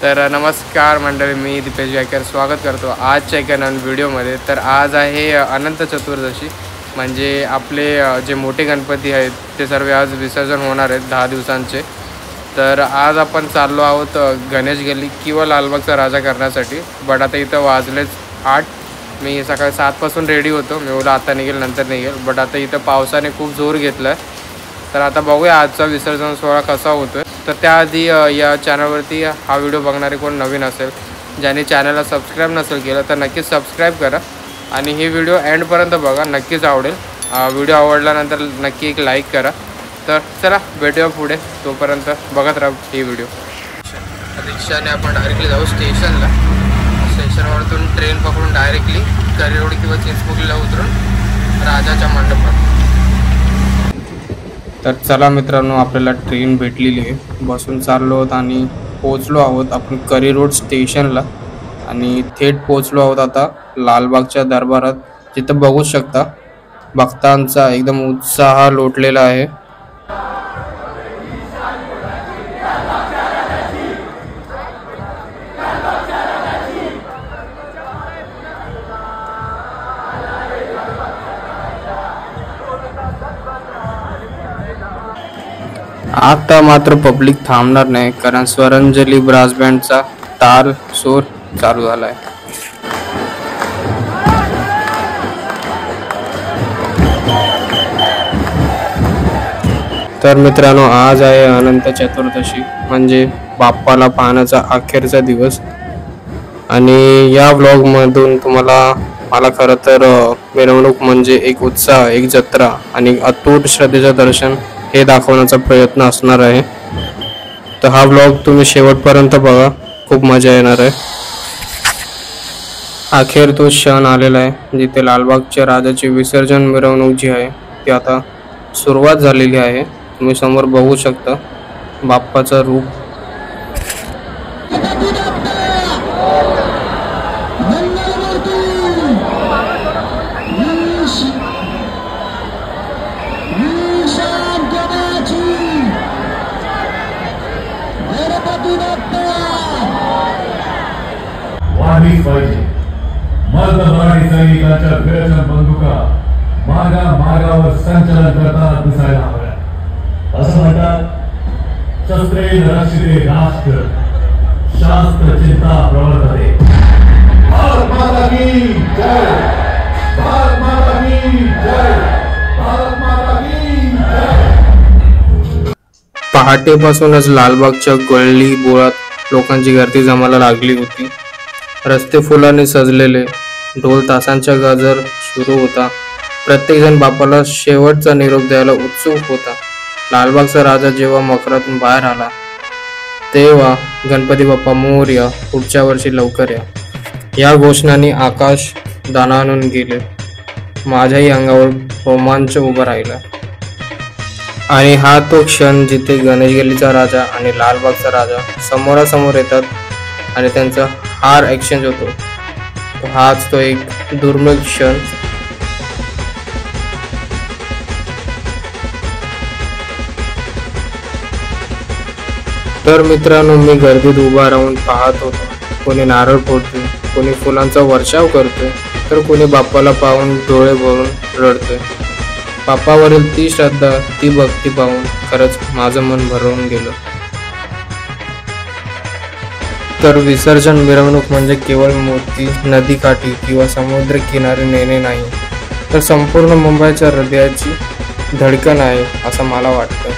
तर नमस्कार मंडळी, मी दीपेश गायकर स्वागत करतो आजच्या एका नवीन व्हिडिओमध्ये। तर आज आहे अनंत चतुर्दशी, म्हणजे आपले जे मोठे गणपती आहेत ते सर्व आज विसर्जन होणार आहेत 10 दिवसांचे। तर आज आपण चाललो आहोत गणेश गल्ली किंवा लालबागचा राजा करण्यासाठी। बट आता इथं वाजलेच 8। मी सकाळी 7 पासून रेडी होतो, मी बोललो आता निघेल नंतर निघेल, बट आता इथं पावसाने खूप जोर घेतला आहे। तर आता बघूया आजचा विसर्जन सोहळा कसा होतो आहे। तर त्याआधी या चॅनलवरती हा व्हिडिओ बघणारे कोण नवीन असेल, ज्याने चॅनलला सबस्क्राईब नसेल केलं तर नक्कीच सबस्क्राईब करा आणि ही व्हिडिओ एंडपर्यंत बघा, नक्कीच आवडेल। व्हिडिओ आवडल्यानंतर नक्की एक लाईक करा। तर चला भेटूया पुढे, तोपर्यंत बघत राहा ही व्हिडिओ। रिक्षाने आपण डायरेक्टली जाऊ स्टेशनला। स्टेशनवरतून ट्रेन पकडून डायरेक्टली करिरोड किंवा चिंचपोकलीला उतरून राजाच्या मंडपात। तर चला मित्रांनो, आपल्याला ट्रेन भेटलेली आहे, बसून चाललो आहोत आणि पोचलो आहोत आपण करिरोड स्टेशनला आणि थेट पोचलो आहोत आता लालबागच्या दरबारात। जिथं बघू शकता भक्तांचा एकदम उत्साह लोटलेला आहे। आता मात्र पब्लिक थांबणार नाही, कारण स्वरांजली ब्रास बँडचा ताल सूर चालू झालाय। तर मित्रांनो, आज आहे अनंत चतुर्दशी, म्हणजे बाप्पाला पाहण्याचा अखेरचा दिवस। आणि या व्लॉग मधून मला खरं तर मिरवणूक म्हणजे एक उत्साह, एक जत्रा आणि अतूट श्रद्धेचं दर्शन हे दाखवण्याचा प्रयत्न असणार आहे। तर हा व्लॉग तुम्ही शेवटपर्यंत बघा, खूप मजा येणार आहे। अखेर तो क्षण आलेला आहे जिथे लालबागच्या राजाची विसर्जन मिरवणूक जी आहे ती आता सुरुवात झालेली आहे। तुम्ही समोर बघू शकता बाप्पाचं रूप। मर्दभराणी सैनिकांच्या विरचन बंदुका मार्गावर संचलन करताना दिसायला हव्या। असं म्हणतात, शस्त्रे रक्षिते राष्ट्र, शास्त्र चिंता प्रवर्तते। भारत माता की जय, भारत माता की जय, भारत माता की जय। पहाटेपासूनच लालबागच्या गल्ली बोळात लोकांची गर्दी जमायला लागली होती। रस्ते फुलांनी सजलेले, ढोल तासांचा गजर सुरू होता। प्रत्येक जण बाप्पाला शेवटचा निरोप द्यायला उत्सुक होता। लालबागचा राजा जेव्हा मकरातून बाहेर आला तेव्हा गणपती बाप्पा मोरया, पुढच्या वर्षी लवकर या घोषणांनी आकाश दणाणून गेले। माझ्याही अंगावर रोमांच उभा राहिला। आणि हा तो क्षण जिथे गणेश गल्लीचा राजा आणि लालबागचा राजा समोरासमोर येतात आणि त्यांचा हार एक्सचेंज होतो। हाच तो एक दुर्मिळ क्षण। तर मित्रांनो, मी गर्दीत उभा राहून पाहत होतो। कोणी नारळ फोडते, कोणी फुलांचा वर्षाव करतोय, तर कोणी बाप्पाला पाहून डोळे भरून रडतोय। बाप्पावरील ती श्रद्धा, ती भक्ती पाहून खरंच माझं मन भरून गेलं। तर विसर्जन मिरवणूक म्हणजे केवळ मूर्ती नदीकाठी किंवा समुद्र किनारी नेणे नाही, तर संपूर्ण मुंबईच्या हृदयाची धडकन आहे असं मला वाटतं।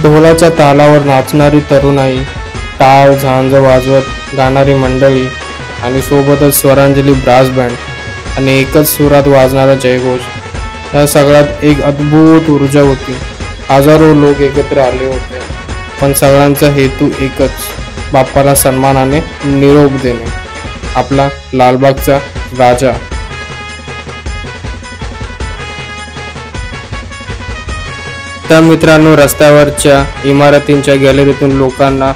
ढोलाच्या तालावर नाचणारी तरुणाई, टाळ झांज वाजवत गाणारी मंडळी आणि सोबतच स्वरांजली ब्रास बँड आणि एकच सुरात वाजणारा जयघोष, या सगळ्यात एक अद्भुत ऊर्जा होती। हजारो लोक एकत्र आले होते, पण सगळ्यांचा हेतू एकच, बाप्पाला सन्मानाने निरोप देणे, आपला लालबागचा राजा। तर मित्रांनो, रस्त्यावरच्या इमारतींच्या गॅलरीतून लोकांना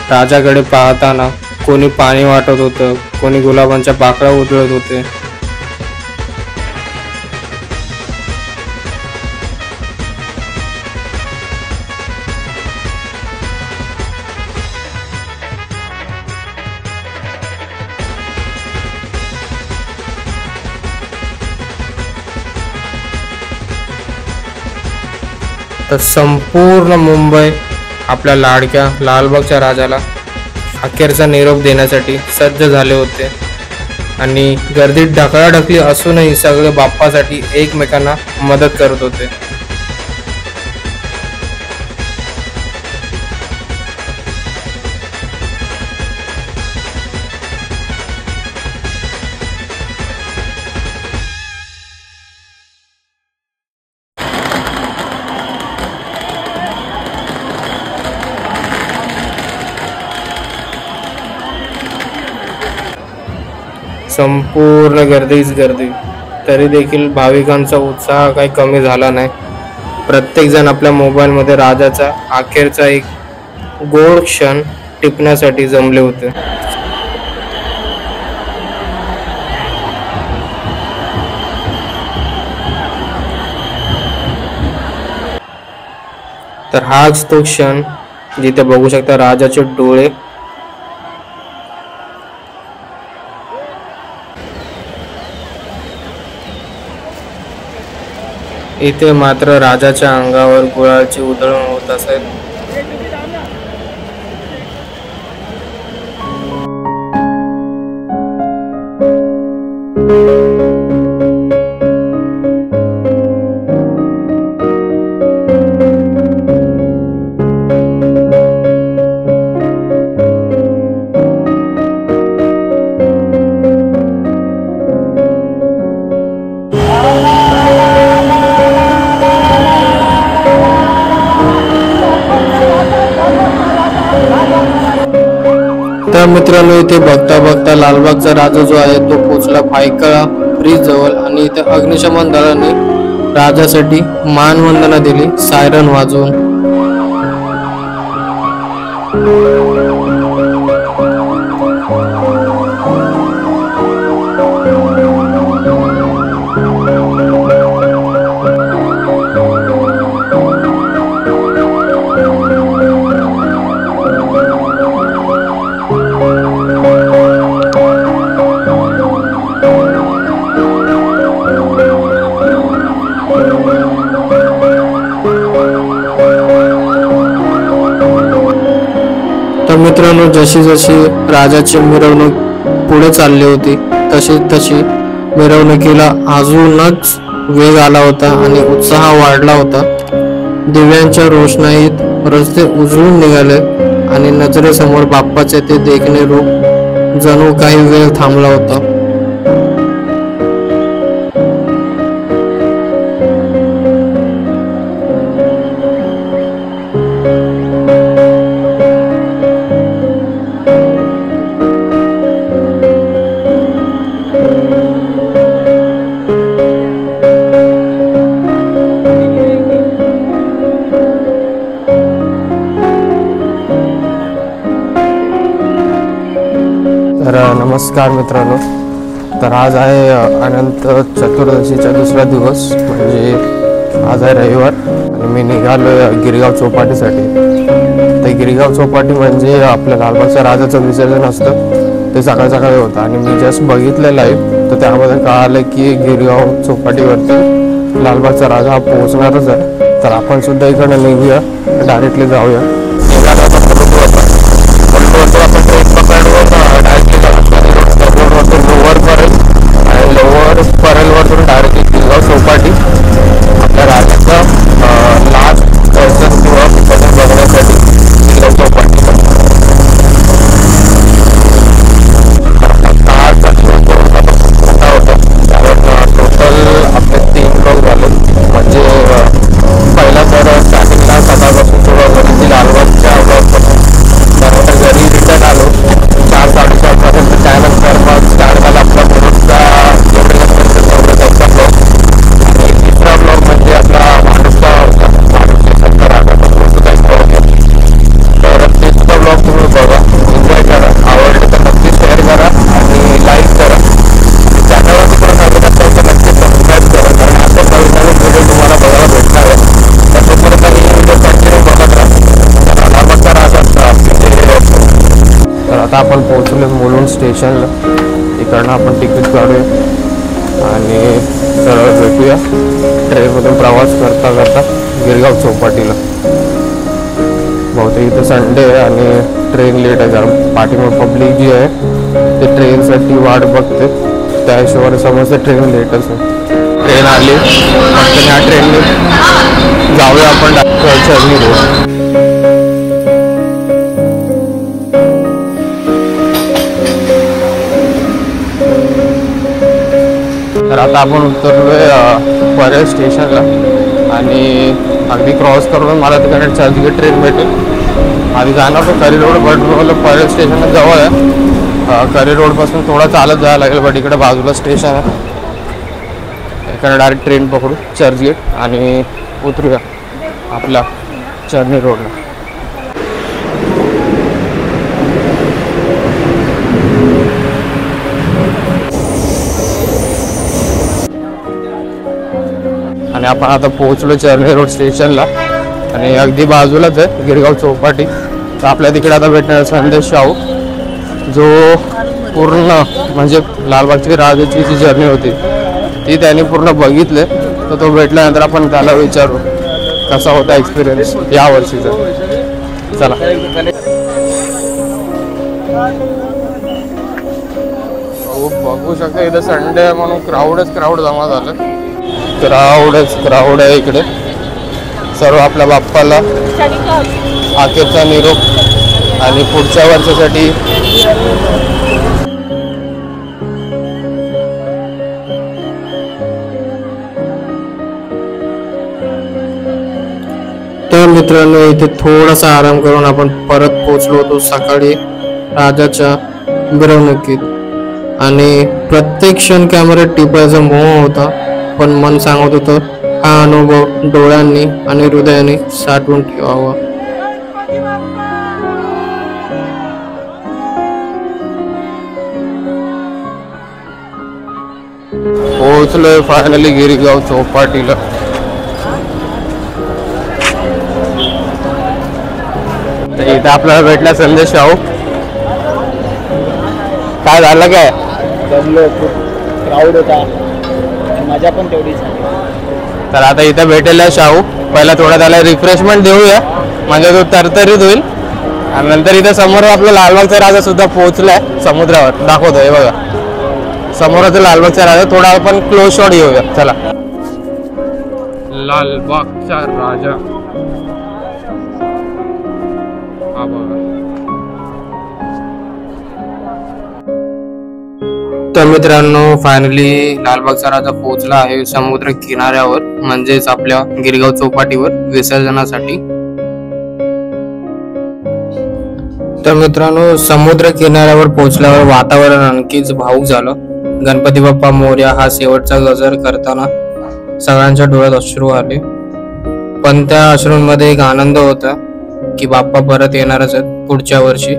राजाकडे पाहताना कोणी पाणी वाटत होतं, कोणी गुलाबांच्या पाकळ्या उधळत होते। तर संपूर्ण मुंबई आपल्या लाडक्या लालबागच्या राजाला अखेरचा निरोप देण्यासाठी सज्ज झाले होते आणि गर्दीत ढकलाढकली असूनही सगळे बाप्पासाठी एकमेकांना मदत करत होते. संपूर्ण गर्दीच गर्दी, तरी देखील भाविकांचा उत्साह काही कमी झाला नाही. प्रत्येक जण आपल्या मोबाईलमध्ये राजाचा अखेरचा एक गोड क्षण टिपण्यासाठी जमले होते. तर हाच तो क्षण जिथे बघू शकता राजाचे डोळे इथे मात्र राजाच्या अंगावर गुळाची उधळण होत असेल. तर मित्रांनो, इथे बघता बघता लालबागचा राजा जो आहे तो पोचला भायखळा ब्रिज जवळ आणि इथे अग्निशमन दलाने राजासाठी मानवंदना दिली सायरन वाजवून. तर मित्रांनो, जशी जशी राजाची मिरवणूक पुढे चालली होती तशी तशी मिरवणुकीला अजूनच वेग आला होता आणि उत्साह वाढला होता. दिव्यांच्या रोषणाईत रस्ते उजळून निघाले आणि नजरेसमोर बाप्पाचे ते देखणे रूप जणू काही वेळ थांबला होता. तर नमस्कार मित्रांनो, तर आज आहे अनंत चतुर्दशीचा दुसरा दिवस, म्हणजे आज आहे रविवार आणि मी निघालो गिरगाव चौपाटीसाठी. तर गिरगाव चौपाटी म्हणजे आपल्या लालबागच्या राजाचं विसर्जन असतं ते सकाळ सकाळी होतं आणि मी जस्ट बघितलं लाईव्ह, तर त्यामध्ये कळालं की गिरगाव चौपाटीवरती लालबागचा राजा हा पोहोचणारच आहे. तर आपण सुद्धा इकडनं निघूया, डायरेक्टली जाऊया. लोअर परेल वरून डायरेक्टली गिरगाव चौपाटी आपल्या राजाचा लास्ट दर्शन किंवा बघण्यासाठी गिरगाव चौपाटी. टोटल आपले 3 ब्लॉक झाले. म्हणजे पहिला तर स्टार्टिंगला सकाळपासून सुरुवात झाली ती लालबागच्या ब्लॉकपासून, त्यानंतर घरी रिटर्न आलो 4-4:30 पर्यंत. त्यानंतर मग स्टार्ट झाला आपला पुढचा ब्लॉक आणि तिसरा ब्लॉक म्हणजे आपला माणूसचा होता. तर तिसरा ब्लॉक तुम्ही बघा, एन्जॉय करा, आवडले तर नक्की शेअर करा आणि लाईक करा. चॅनलवरती पण नवीन असेल तर नक्की सबस्क्राईब करा, कारण असे नवीन व्हिडिओ तुम्हाला बघायला भेटणार आहे. तसंपर्यंत ही व्हिडिओ कंटिन्यू बघत राहा. लालबागचा राजा. तर आता आपण पोहोचलो मुलुंड स्टेशनला. इकडनं आपण तिकीट काढूया आणि सरळ भेटूया ट्रेनमधून प्रवास करता करता. गिरगाव चौपाटीला. बहुतेक इथं संडे आहे आणि ट्रेन लेट आहे जरा. पाठीमागे पब्लिक जी आहे ते ट्रेनसाठी वाट बघते, त्या हिशोबाने समजते ट्रेन लेटच आहे. ट्रेन आली पण या ट्रेनने जाऊया आपण चर्नी रोड. तर आता आपण उतरलोय परेल स्टेशनला आणि अगदी क्रॉस करून मला तिकडे चर्चगेट ट्रेन भेटेल. आधी जाणार तो करी रोड, बट मला परेल स्टेशन जवळ आहे. करी रोडपासून थोडा चालत जायला लागेल, बट इकडे बाजूला स्टेशन आहे. इकडे डायरेक्ट ट्रेन पकडू चर्चगेट आणि उतरूया आपल्या चर्नी रोडला. आणि आपण आता पोहोचलो चर्नी रोड स्टेशनला आणि अगदी बाजूलाच आहे गिरगाव चौपाटी. तर आपल्या तिकडे आता भेटणार संदेश शाहू, जो पूर्ण म्हणजे लालबागची राजाची जी जर्नी होती ती त्याने पूर्ण बघितले. तर तो भेटल्यानंतर आपण त्याला विचारू कसा होता एक्सपिरियन्स या वर्षीचा. चला. बघू शकता इथं संडे आहे म्हणून क्राऊड जमा झालं. क्राऊड आहे इकडे. सर्व आपल्या बाप्पाला अखेरचा निरोप आणि पुढच्या वर्षासाठी तर मित्रांनो इथे थोडासा आराम करून आपण परत पोहोचलो होतो सकाळी राजाच्या मिरवणुकीत. आणि प्रत्येक क्षण कॅमेऱ्यात टिपायचा मोह होता, पण मन सांगत होतं हा अनुभव डोळ्यांनी आणि हृदयाने साठवून ठेवावा. पोहोचलोय फायनली गिरगाव चौपाटीला. इथे आपल्याला भेटला संदेश शाहू. काय झालं काय? क्राऊड होता, मजा पण तेवढीच. तर आता इथे भेटेल शाहू. पहिला थोडा त्याला रिफ्रेशमेंट देऊया म्हणजे तो तरतरीत होईल. आणि नंतर इथे समोर आपला लालबागचा राजा सुद्धा पोहोचलाय समुद्रावर. दाखवतोय बघा समोरच लालबागचा राजा. थोडा आपण क्लोज शॉट घेऊया. चला. लालबागचा राजा हा बघा. तर मित्रांनो फायनली लालबागचा राजा पोहोचला आहे समुद्र किनाऱ्यावर, म्हणजेच आपल्या गिरगाव चौपाटीवर विसर्जनासाठी. तर मित्रांनो समुद्र किनाऱ्यावर पोहोचल्यावर वातावरण आणखीच भावुक झालं. गणपती बाप्पा मोरया हा शेवटचा गजर करताना सगळ्यांच्या डोळ्यात अश्रू आले, पण त्या अश्रूंमध्ये एक आनंद होता की बाप्पा परत येणारच आहेत पुढच्या वर्षी.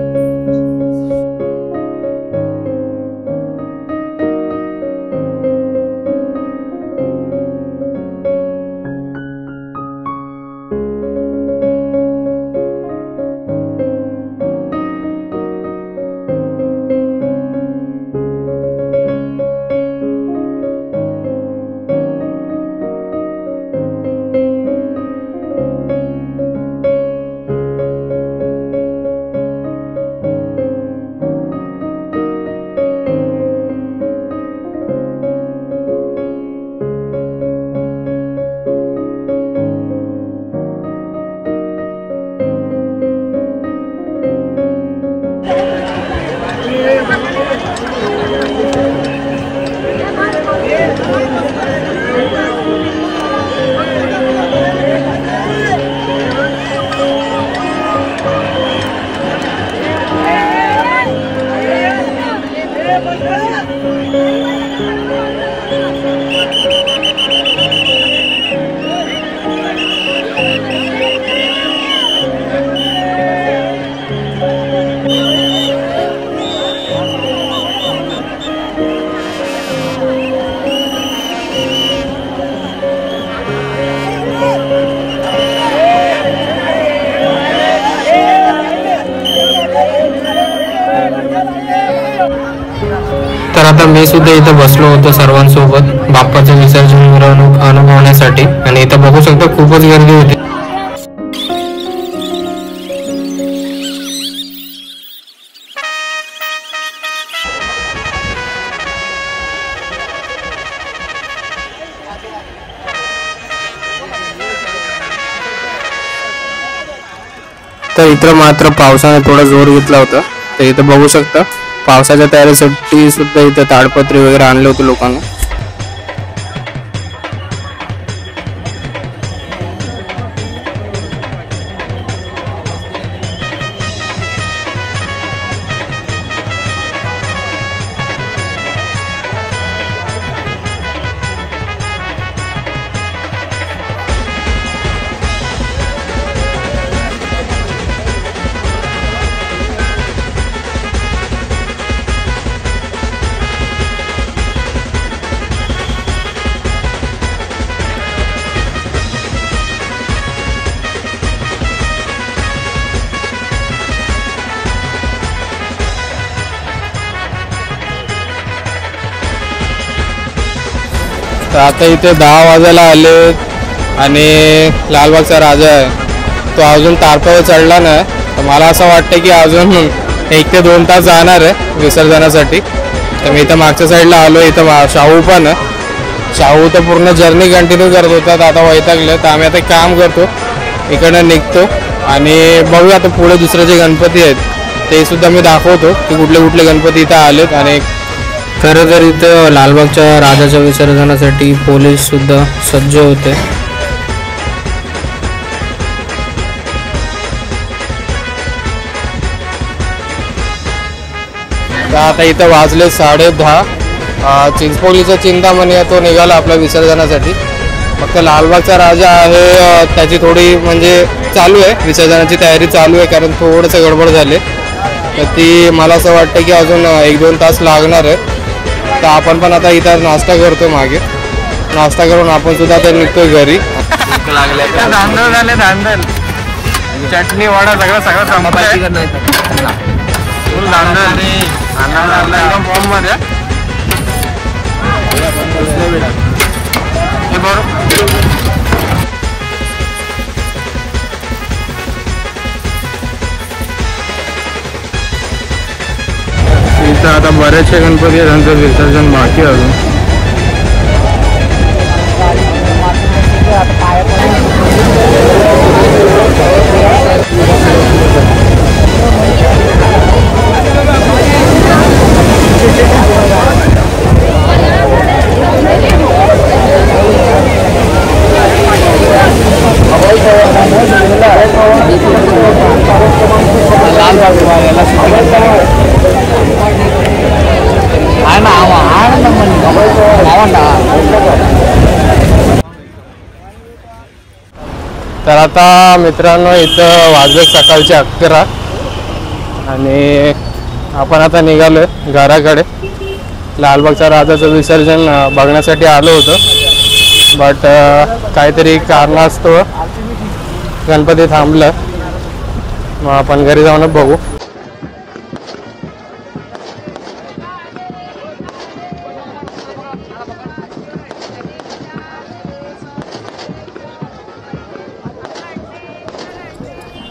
आता मी सुद्धा इथं बसलो होतो सर्वांसोबत बाप्पाचं विसर्जन मिरवणूक अनुभवण्यासाठी आणि इथं बघू शकता खूपच गर्दी होती. तर इथं मात्र पावसाने थोडा जोर घेतला होता. तर इथं बघू शकता पावसाच्या तयारीसाठी सुद्धा इथं ताडपत्री वगैरे आणले होते लोकांना. तर आता इथे 10 वाजायला आले आणि लालबागचा राजा आहे तो अजून तारपावर चढला नाही. तर मला असं वाटतं की अजून 1 ते 2 तास जाणार आहे विसर्जनासाठी. तर मी इथं मागच्या साईडला आलो. इथं शाहू पण आहे. शाहू तर पूर्ण जर्नी कंटिन्यू करत होता. आता वैतागले तर आम्ही आता एक काम करतो इकडनं निघतो आणि बघूया आता पुढे दुसरे जे गणपती आहेत ते सुद्धा मी दाखवतो की कुठले कुठले गणपती इथं आलेत. आणि खरं तर इथं लालबागच्या राजाच्या विसर्जनासाठी पोलीस सुद्धा सज्ज होते. तर आता इथं वाजले 10:30. चिंचपोलीचा चिंतामणी आहे तो निघाला आपल्या विसर्जनासाठी. फक्त लालबागचा राजा आहे त्याची थोडी म्हणजे चालू आहे विसर्जनाची तयारी चालू आहे कारण थोडंसं गडबड झाले. तर ती मला असं वाटतं की अजून 1-2 तास लागणार आहे. तर आपण पण आता इथं नाश्ता करतो. मागे नाश्ता करून आपण सुद्धा आता निघतोय घरी. धांदल झाले धांदल चटणी वडा सगळं फुल धांदल एकदम फॉर्म मध्ये इथं आता बरेचसे गणपती आहेत त्यांचं विसर्जन बाकी अजून. तर आता मित्रांनो इथं वाजले सकाळचे 11 आणि आपण आता निघालोय घराकडे. लालबागच्या राजाचं विसर्जन बघण्यासाठी आलो होतो बट काहीतरी कारणास्तव गणपती थांबलं. मग आपण घरी जाऊनच बघू.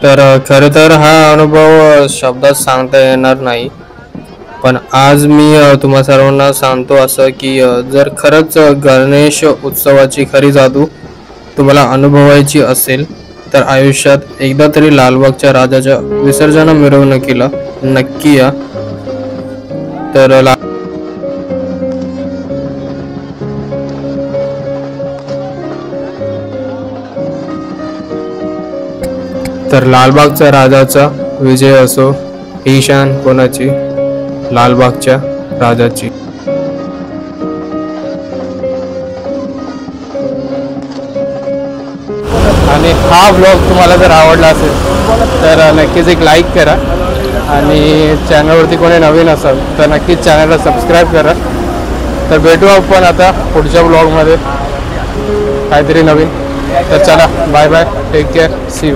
तर खरं तर हा अनुभव शब्दात सांगता येणार नाही. पण आज मी तुम्हा सर्वांना सांगतो असं की जर खरंच गणेश उत्सवाची खरी जादू तुम्हाला अनुभवायची असेल तर आयुष्यात एकदा तरी लालबागच्या राजाच्या विसर्जन मिरवणुकीला नक्की या. तर लालबागच्या राजाचा विजय असो ही शान कोणाची? लालबागच्या राजाची. आणि हा व्लॉग तुम्हाला जर आवडला असेल तर नक्कीच एक लाईक करा आणि चॅनलवरती कोणी नवीन असेल तर नक्कीच चॅनलला सबस्क्राईब करा. तर भेटू आपण आता पुढच्या व्लॉगमध्ये काहीतरी नवीन. तर चला bye bye, take care, see you.